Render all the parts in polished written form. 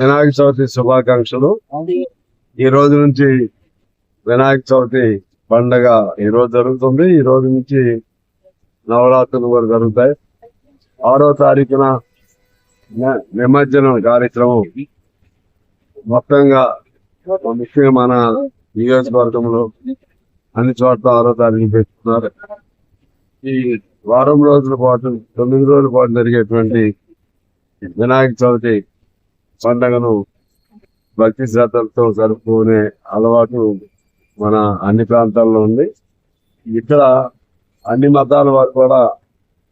వినాయక చవితి శుభాకాంక్షలు. ఈ రోజు నుంచి వినాయక చవితి పండగ ఈ రోజు జరుగుతుంది. ఈ రోజు నుంచి నవరాత్రులు కూడా జరుగుతాయి. 6వ తారీఖున నిమజ్జనం కార్యక్రమం మొత్తంగా ముఖ్యంగా మన నియోజకవర్గంలో అన్ని చోట్ల 6వ తారీఖు పెట్టుకున్నారు. ఈ వారం రోజుల పాటు 9 రోజుల పాటు జరిగేటువంటి వినాయక చవితి పండుగను భక్తి శ్రద్ధలతో జరుపుకునే అలవాటు మన అన్ని ప్రాంతాల్లో ఉంది. ఇక్కడ అన్ని మతాల వారు కూడా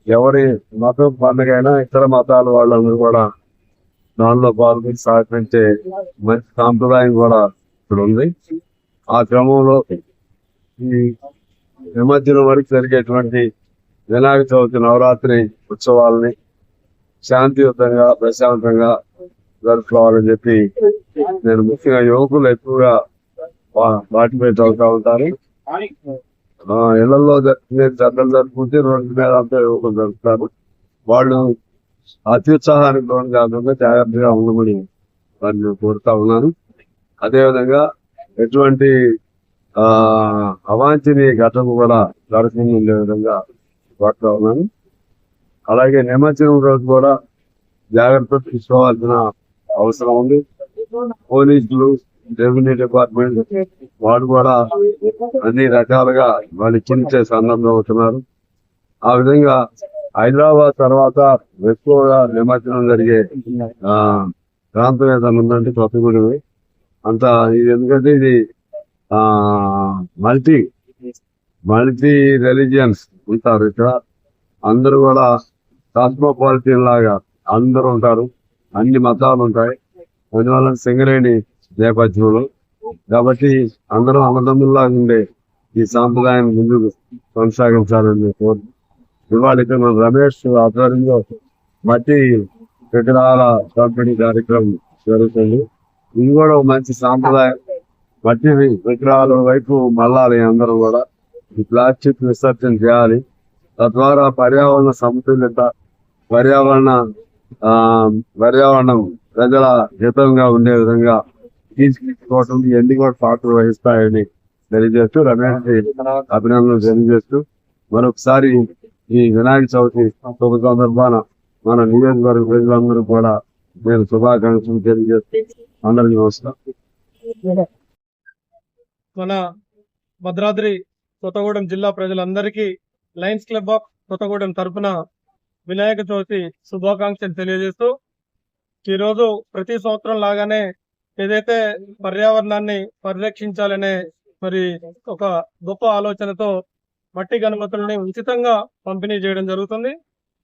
ఎవరి మతం పండుగ అయినా ఇతర మతాల వాళ్ళందరూ కూడా దానిలో పాల్గొని సహకరించే మంచి సాంప్రదాయం కూడా ఇక్కడ ఉంది. ఆ క్రమంలో ఈ నిమజ్జనం వరకు జరిగేటువంటి వినాయక చవితి నవరాత్రి ఉత్సవాలని శాంతియుతంగా ప్రశాంతంగా జరుపుకోవాలని చెప్పి నేను ముఖ్యంగా యువకులు ఎక్కువగా పార్టిసిపేట్ అవుతా ఉంటారు. ఇళ్లలో జరుగుతుంది జరుపుకుంటే రోడ్డు మీద అంతా యువకులు జరుపుతారు. వాళ్ళు అత్యుత్సాహానికి లోన్ కాకుండా జాగ్రత్తగా ఉండమని వారిని కోరుతా ఉన్నాను. అదేవిధంగా ఎటువంటి అవాంఛనీయ ఘటన కూడా జరగకుండా ఉండే విధంగా కోరుతా ఉన్నాను. అలాగే నిమజ్జనం రోజు కూడా జాగ్రత్త తీసుకోవాల్సిన అవసరం ఉంది. పోలీసులు, రెవెన్యూ డిపార్ట్మెంట్ వాళ్ళు కూడా అన్ని రకాలుగా వాళ్ళు ఇచ్చే సందర్భం అవుతున్నారు. ఆ విధంగా హైదరాబాద్ తర్వాత ఎక్కువగా నిమజ్జనం జరిగే ప్రాంతం ఏదైనా ఉందంటే కొత్తగూడెం. అంత ఇది ఎందుకంటే ఇది మల్టీ రిలీజియన్స్ ఉంటారు ఇక్కడ. అందరూ కూడా కాస్మోపాలిటన్ లాగా అందరూ ఉంటారు, అన్ని మతాలు ఉంటాయి. అందువల్ల సింగరేణి నేపథ్యంలో కాబట్టి అందరూ అన్నదమ్ముల్లాగా ఉండే ఈ సాంప్రదాయాన్ని ముందుకు కొనసాగించాలని కోరు. ఇవాళ ఇక్కడ మన రమేష్ ఆధ్వర్యంలో మట్టి విగ్రహాల పంపిణీ కార్యక్రమం జరుగుతుంది. ఇది కూడా ఒక మంచి సాంప్రదాయం. మట్టి విగ్రహాల వైపు మళ్ళాలి. అందరూ కూడా ఈ ప్లాస్టిక్ విసర్జన చేయాలి. తద్వారా పర్యావరణ సమతుల్యత, పర్యావరణం ప్రజల హితంగా ఉండే విధంగా తీసుకోవటం ఇవన్నీ కూడా పాత్ర వహిస్తాయని తెలియజేస్తూ రమేష్ అభినందనలు తెలియజేస్తూ మరొకసారి ఈ వినాయక చవితి శుభ సందర్భాన మన నియోజకవర్గ ప్రజలందరూ కూడా నేను శుభాకాంక్షలు తెలియజేస్తూ అందరికీ నమస్కారం. మన భద్రాద్రి కొత్తగూడెం జిల్లా ప్రజలందరికీ లయన్స్ క్లబ్ ఆఫ్ కొత్తగూడెం తరఫున వినాయక చవితి శుభాకాంక్షలు తెలియజేస్తూ ఈరోజు ప్రతి సంవత్సరం లాగానే ఏదైతే పర్యావరణాన్ని పరిరక్షించాలనే మరి ఒక గొప్ప ఆలోచనతో మట్టి గణపతులని ఉచితంగా పంపిణీ చేయడం జరుగుతుంది.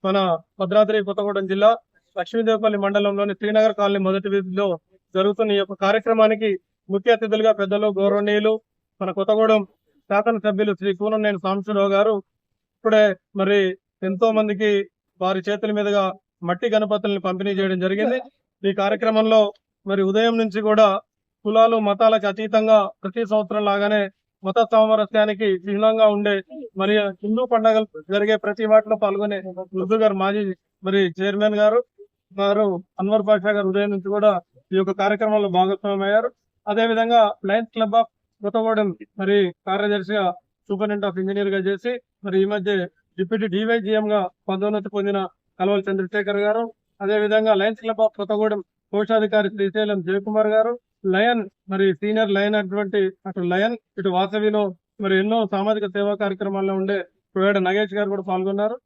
మన భద్రాద్రి కొత్తగూడెం జిల్లా లక్ష్మీదేవపల్లి మండలంలోని శ్రీనగర్ కాలనీ మొదటి వీధిలో జరుగుతున్న ఈ యొక్క కార్యక్రమానికి ముఖ్య అతిథులుగా పెద్దలు గౌరవనీయులు మన కొత్తగూడెం శాసనసభ్యులు శ్రీ కూనంనేని సాంబశివరావు గారు ఇప్పుడే మరి ఎంతో మందికి వారి చేతుల మీదుగా మట్టి గణపతుల్ని పంపిణీ చేయడం జరిగింది. ఈ కార్యక్రమంలో మరి ఉదయం నుంచి కూడా కులాలు మతాలకు అతీతంగా ప్రతి సంవత్సరం లాగానే మత సామరస్యానికి చిహ్నంగా ఉండే మరి హిందూ పండుగలు జరిగే ప్రతి వాటిలో పాల్గొనే ఉర్దూ గారు మాజీ మరి చైర్మన్ గారు అన్వర్ పాషా గారు ఉదయం నుంచి కూడా ఈ యొక్క కార్యక్రమంలో భాగస్వామయ్యారు. అదేవిధంగా లయన్స్ క్లబ్ ఆఫ్ కొత్తగూడెం మరి కార్యదర్శిగా సూపరింటెండెంట్ ఆఫ్ ఇంజనీర్ గా చేసి మరి ఈ మధ్య డిప్యూటీ డివైజిఎం గా పదోన్నతి పొందిన కల్వల్ చంద్రశేఖర్ గారు, అదేవిధంగా లయన్స్ క్లబ్ ఆఫ్ కొత్తగూడెం కోశాధికారి శ్రీశైలం జయకుమార్ గారు, లయన్ మరి సీనియర్ లయన్ అటువంటి అటు లయన్ ఇటు వాసవిలో మరి ఎన్నో సామాజిక సేవా కార్యక్రమాల్లో ఉండే ప్రొవైడర్ నగేష్ గారు కూడా పాల్గొన్నారు.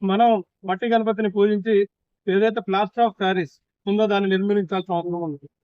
మనం మట్టి గణపతిని పూజించి ఏదైతే ప్లాస్టర్ ఆఫ్ ప్యారిస్ ఉందో దాన్ని నిర్మించాల్సిన అవసరం ఉంది.